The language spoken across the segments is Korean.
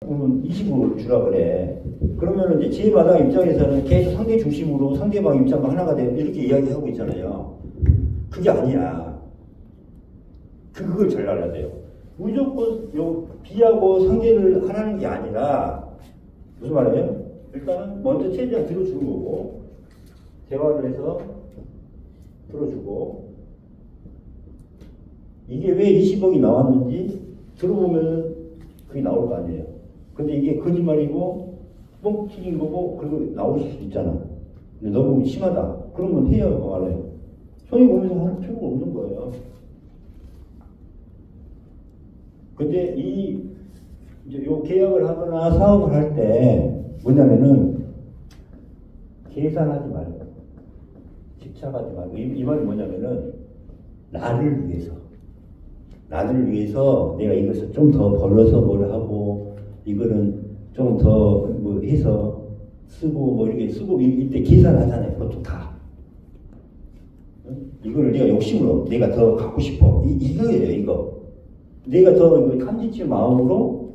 그러면 20을 주라 그래. 그러면 이제 제 마당 입장에서는 계속 상대 중심으로 상대방 입장과 하나가 되는 이렇게 이야기하고 있잖아요. 그게 아니야. 그걸 잘 알아야 돼요. 무조건 요 B하고 상대를 하라는 게 아니라 무슨 말이에요? 일단은 먼저 최대한 들어주는 거고 대화를 해서 들어주고 이게 왜 20억이 나왔는지 들어보면 그게 나올 거 아니에요. 근데 이게 거짓말이고 뻥튀긴 거고 그리고 나오실 수 있잖아. 근데 너무 심하다. 그러면 해요. 말해요. 손해 보면서 할 필요가 없는 거예요. 근데 이제 요 계약을 하거나 사업을 할 때 뭐냐면은 계산하지 말고 집착하지 말고 이 말이 뭐냐면은 나를 위해서 내가 이것을 좀 더 벌어서 뭘 하고 이거는 좀 더 뭐 해서 쓰고 뭐 이렇게 쓰고 이때 계산하잖아요. 그것도 다. 이거를 내가 욕심으로 내가 더 갖고 싶어. 이거예요. 이거. 내가 더 탐지치 마음으로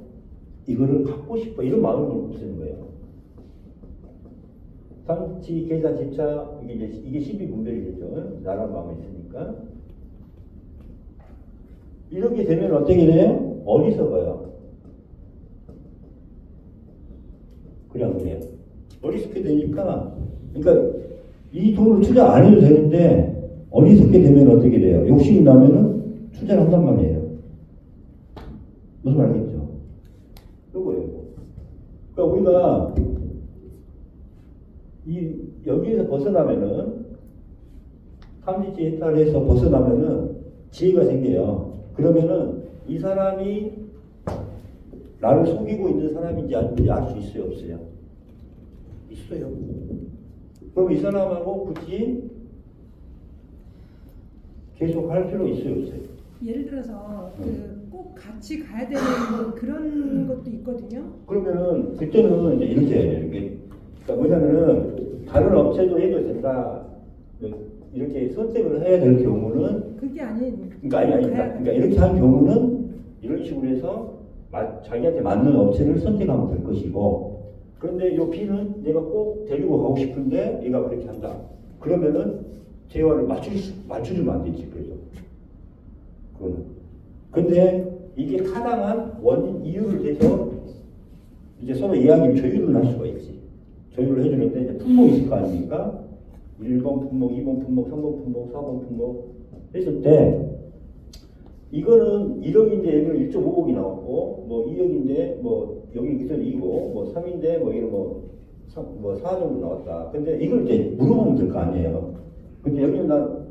이거를 갖고 싶어. 이런 마음을 쓰는 거예요. 탐지, 계산, 집착 이게 12분별이겠죠. 나라는 마음이 있으니까. 이렇게 되면 어떻게 돼요? 어리석어요. 그냥 그래요. 어리석게 되니까, 그러니까 이 돈을 투자 안 해도 되는데 어리석게 되면 어떻게 돼요? 욕심이 나면은 투자를 한단 말이에요. 무슨 말이겠죠? 이거예요. 그러니까 우리가 여기에서 벗어나면은 탐지치 해탈에서 벗어나면은 지혜가 생겨요. 그러면은 이 사람이 나를 속이고 있는 사람인지 아닌지 알 수 있어요, 없어요? 있어요. 그럼 이 사람하고 굳이 계속 할 필요 있어요, 없어요? 예를 들어서 꼭 같이 가야 되는 그런 것도 있거든요. 그러면은 그때는 이제 이렇게 해요. 그러니까 뭐냐면은 다른 업체도 해도 된다. 이렇게 선택을 해야 될 경우는 그게 아닌. 그러니까 이렇게 한 경우는 이런 식으로 해서 자기한테 맞는 업체를 선택하면 될 것이고, 그런데 이 B는 내가 꼭 데리고 가고 싶은데 얘가 그렇게 한다. 그러면은 대화를 맞춰주면 안 되지. 그래서 그거는. 근데 이게 타당한 원인 이유를 대서 이제 서로 이야기를 조율을 할 수가 있지. 조율을 해주는데 이제 품목이 있을 거 아닙니까? 1번 품목, 2번 품목, 3번 품목, 4번 품목 했을 때 이거는 1억인데 여기는 1.5억이 나왔고 뭐 2억인데 뭐 여기 기존 2고 뭐 3인데 뭐 이런 뭐 4 정도 나왔다. 근데 이걸 이제 물어보면 될 거 아니에요. 근데 여기는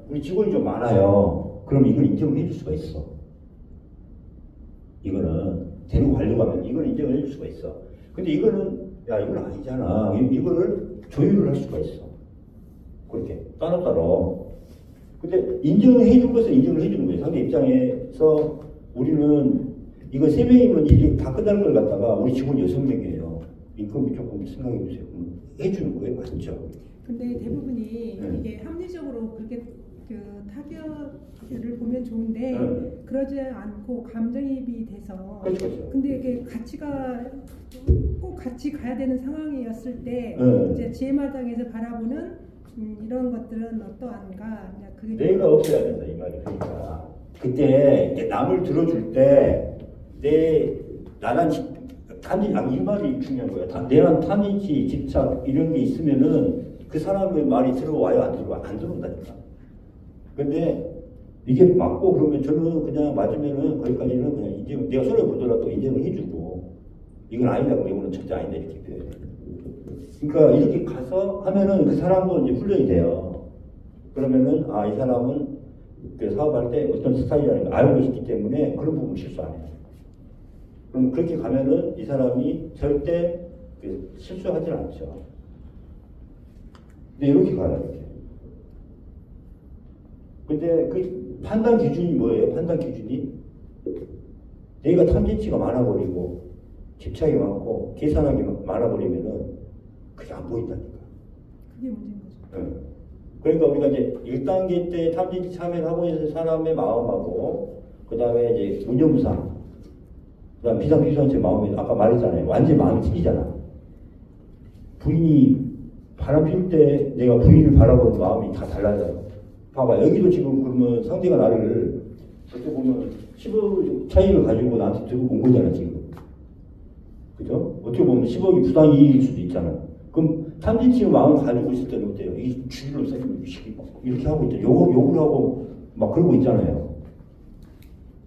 우리 직원이 좀 많아요. 그럼 이걸 인정을 해줄 수가 있어. 이거는 데리고 가려고 하면 이걸 인정을 해줄 수가 있어. 근데 이거는 이건 아니잖아. 이거를 조율을 할 수가 있어. 그렇게 따로따로. 근데 인정을 해준 것은 인정을 해주는 거예요. 상대 입장에서 우리는 이거 3명이면 이게 다 끝날 걸 갖다가 우리 직원 6명이에요. 인건비 조금 생각해 보세요. 해주는 거예요. 맞죠? 근데 대부분이 이게 합리적으로 그렇게 타격을 보면 좋은데 그러지 않고 감정이입이 돼서 그렇죠. 근데 이게 꼭 같이 가야 되는 상황이었을 때 이제 지혜마당에서 바라보는 이런 것들은 어떠한가? 그게 내가 없어야 된다 이 말이. 그러니까 그때 남을 들어줄 때 나란 이 말이 중요한 거야. 내란 탐지치 집착 이런 게 있으면은 그 사람의 말이 들어와요, 안 들어와? 안 들어온다니까. 근데 이게 맞고 그러면 저는 그냥 맞으면은 거기까지는 그냥 인정, 내가 손해 보더라도 인정을 해주고 이건 아니라고 이거는 절대 아니다 이렇게 표현해. 그러니까 이렇게 가서 하면은 그 사람도 이제 훈련이 돼요. 그러면은 이 사람은 그 사업할 때 어떤 스타일이라는 걸 알고 있기 때문에 그런 부분 실수 안 해요. 그럼 그렇게 가면은 이 사람이 절대 실수하지 않죠. 근데 이렇게 가요, 이렇게. 근데 그 판단 기준이 뭐예요? 판단 기준이 내가 탐지치가 많아버리고 집착이 많고 계산하기 많아버리면은 그게 안 보인다니까. 그게 문제인 거죠. 그러니까 우리가 이제 1단계 때 탐지치 참여를 하고 있는 사람의 마음하고 그 다음에 이제 운영상 그다음 비상피상체 마음이 아까 말했잖아요. 완전히 마음이 틀리잖아. 부인이 바람 필 때 내가 부인을 바라보는 마음이 다 달라져요. 봐봐 여기도 지금 그러면 상대가 나를 어떻게 보면 10억 차이를 가지고 나한테 들고 온 거잖아 지금. 그죠? 어떻게 보면 10억이 부당이익일 수도 있잖아. 그럼 탐진치의 마음을 가지고 있을 때는 어때요? 이 주위로 이렇게 하고 있잖아. 욕을 하고 막 그러고 있잖아요.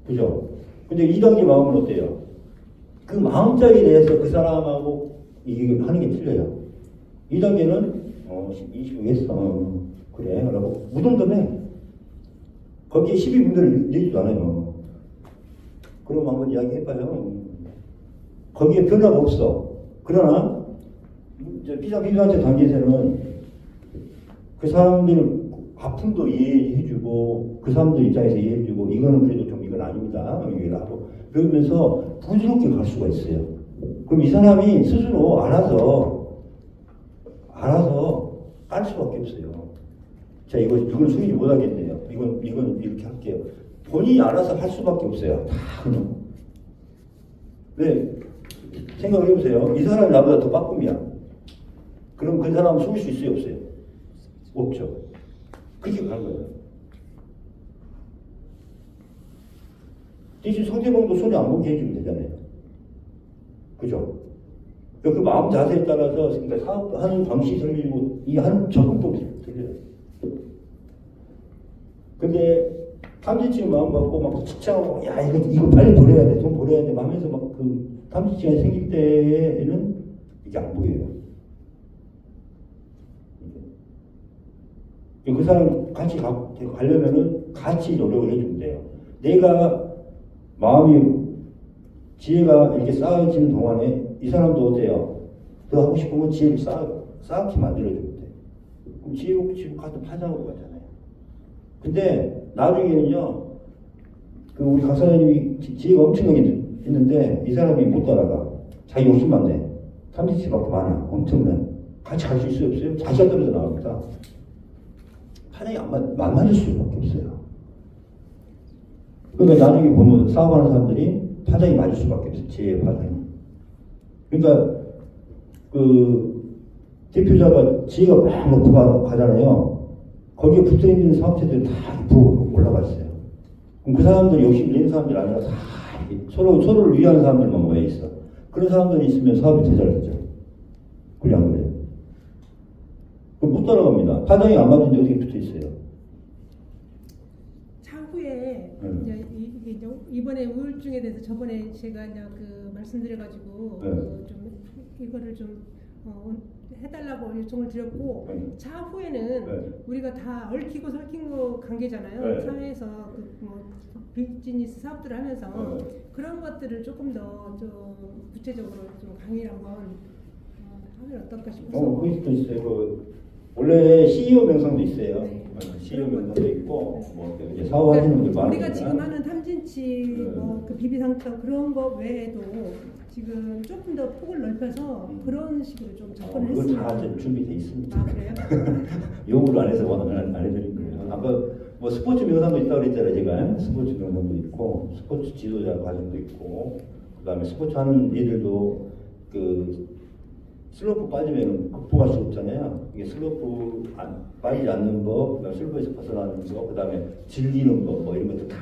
그죠? 근데 2단계 마음은 어때요? 그 마음짝에 대해서 그 사람하고 이게 하는 게 틀려요. 2단계는 20억 했어. 그래. 라고 무덤덤해. 거기에 12분들을 내지도 않아요. 그럼 한번 이야기해봐요. 거기에 변화가 없어. 그러나 비상피상체 단계에서는 그 사람들 아픔도 이해해주고 그 사람들 입장에서 이해해주고 이거는 그래도 좀 이건 아닙니다. 얘기를 하고 그러면서 부드럽게 갈 수가 있어요. 그럼 이 사람이 스스로 알아서 깔 수밖에 없어요. 자 이건 수인이 못하겠네요. 이건 이렇게 할게요. 본인이 알아서 할 수밖에 없어요. 다 그냥. 네. 생각을 해보세요. 이 사람이 나보다 더 빠꿈이야. 그럼 그 사람은 숨을 수 있어요? 없어요? 없죠. 그렇게 가는 거예요. 대신 상대방도 손에 안 보게 해주면 되잖아요. 그죠? 그 마음 자세에 따라서 그러니까 사업하는 방식이 틀리고 이 하는 접근법이 틀려요. 근데 탐진치의 마음 갖고 막 직장하고 야 이거 빨리 버려야 돼, 돈 버려야 돼 하면서 막 그 탐진치가 생길 때에는 이게 안 보여요. 그 사람 같이 가려면은 같이 노력을 해주면 돼요. 내가 마음이 지혜가 이렇게 쌓여지는 동안에 이 사람도 어때요? 더 하고 싶으면 지혜를 쌓게 만들어주면 돼. 그럼 지혜국 가서 파장으로 가잖아요. 근데 나중에는요, 그 우리 강사님이 지혜가 엄청나게 있는데 이 사람이 못 따라가. 자기 욕심만 내. 탐진치밖에 많아. 엄청나. 같이 갈 수 있어요? 없어요? 자기가 떨어져 나옵니다. 파장이 안 맞을 수밖에 없어요. 그러니까 나중에 보면 사업하는 사람들이 파장이 맞을 수밖에 없어요. 지혜의 파장이. 그러니까 그 대표자가 지혜가 막 놓고 가잖아요. 거기에 붙어있는 사업체들이 다 부어 올라가 있어요. 그럼 그 사람들이 욕심 내는 사람들이 아니라 다 서로를 위하는 사람들만 모여 있어. 그런 사람들이 있으면 사업이 더 잘 되죠. 그래 안 그래요? 못 따라갑니다. 파장이 안 맞는데 어떻게 붙어 있어요? 차후에 이제 이번에 우울증에 대해서 저번에 제가 이제 그 말씀드려가지고 좀 이거를 좀 해달라고 요청을 드렸고 차후에는 우리가 다 얽히고 설킨 관계잖아요. 사회에서 뭐 비즈니스 사업들을 하면서 그런 것들을 조금 더 좀 구체적으로 좀 강의를 한번 하면 어떨까 싶어서. 그것도 있어요. 원래 CEO 명상도 있어요. 네. CEO 명상도 있고 뭐 이제 사업하시는 분들 많으니까. 우리가 지금 하는 탐진치 그 비비상처 그런 거 외에도 지금 조금 더 폭을 넓혀서 그런 식으로 좀 접근을 했습니다. 그거 다 준비돼 있습니다. 아 그래요? 요구를 안 해서 안 해드린 거예요. 아까 뭐 스포츠 명상도 있다고 그랬잖아요. 제가 스포츠 명상도 있고 스포츠 지도자 과정도 있고 그다음에 스포츠 하는 애들도 그 슬로프 빠지면 극복할 수 없잖아요. 이게 슬로프 빠지지 않는 법, 그다음에 슬로프에서 벗어나는 법, 그다음에 즐기는 법, 뭐 이런 것들 다.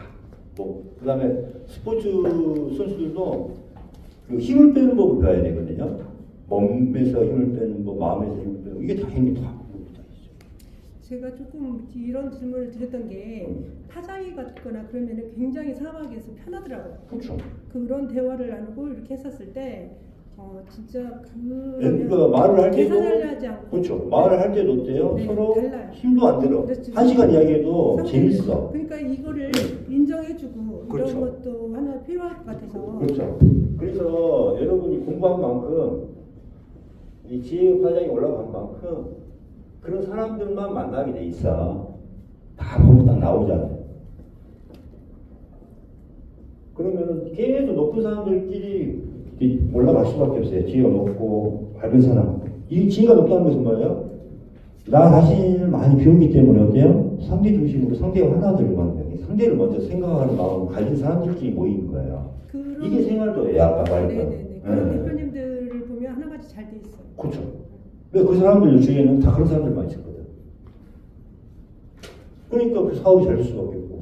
뭐 그다음에 스포츠 선수들도 그 힘을 빼는 법을 배워야 되거든요. 몸에서 힘을 빼는 법, 마음에서 힘을 빼는 법, 이게 다 힘이 다 있죠. 제가 조금 이런 질문을 드렸던 게 파장이 같거나 그러면은 굉장히 사람에게서 편하더라고요. 그렇죠. 그런 대화를 나누고 이렇게 했었을 때. 진짜 그러니까 말을 할 때도 하지 않고 그렇죠. 말을 할 때도 어때요? 네, 서로 달라요. 힘도 안 들어. 한 시간 이야기해도 재밌어. 그러니까 이거를 인정해주고 그렇죠. 이런 것도 하나 필요할 것 같아서. 그렇죠. 그래서 여러분이 공부한 만큼 이 지혜 파장이 올라간 만큼 그런 사람들만 만나게 돼 있어. 다 보면 딱 나오잖아요. 그러면은 계속 높은 사람들끼리 올라갈 수밖에 없어요. 지혜가 높고 밝은 사람. 이 지혜가 높다는 것은 뭐예요? 나 자신을 많이 비우기 때문에 어때요? 상대 중심으로 상대가 하나 되려고 하는 거예요. 상대를 먼저 생각하는 마음을 가진 사람들끼리 모이는 거예요. 이게 생활도예요. 아까 말했던. 그런 대표님들을 보면 하나같이 잘 돼 있어요. 그렇죠. 그 사람들 중에는 다 그런 사람들만 있었거든. 그러니까 그 사업이 잘 될 수밖에 없고.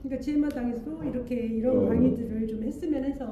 그러니까 GM마당에서도 이렇게 이런 강의들을 좀 했으면 해서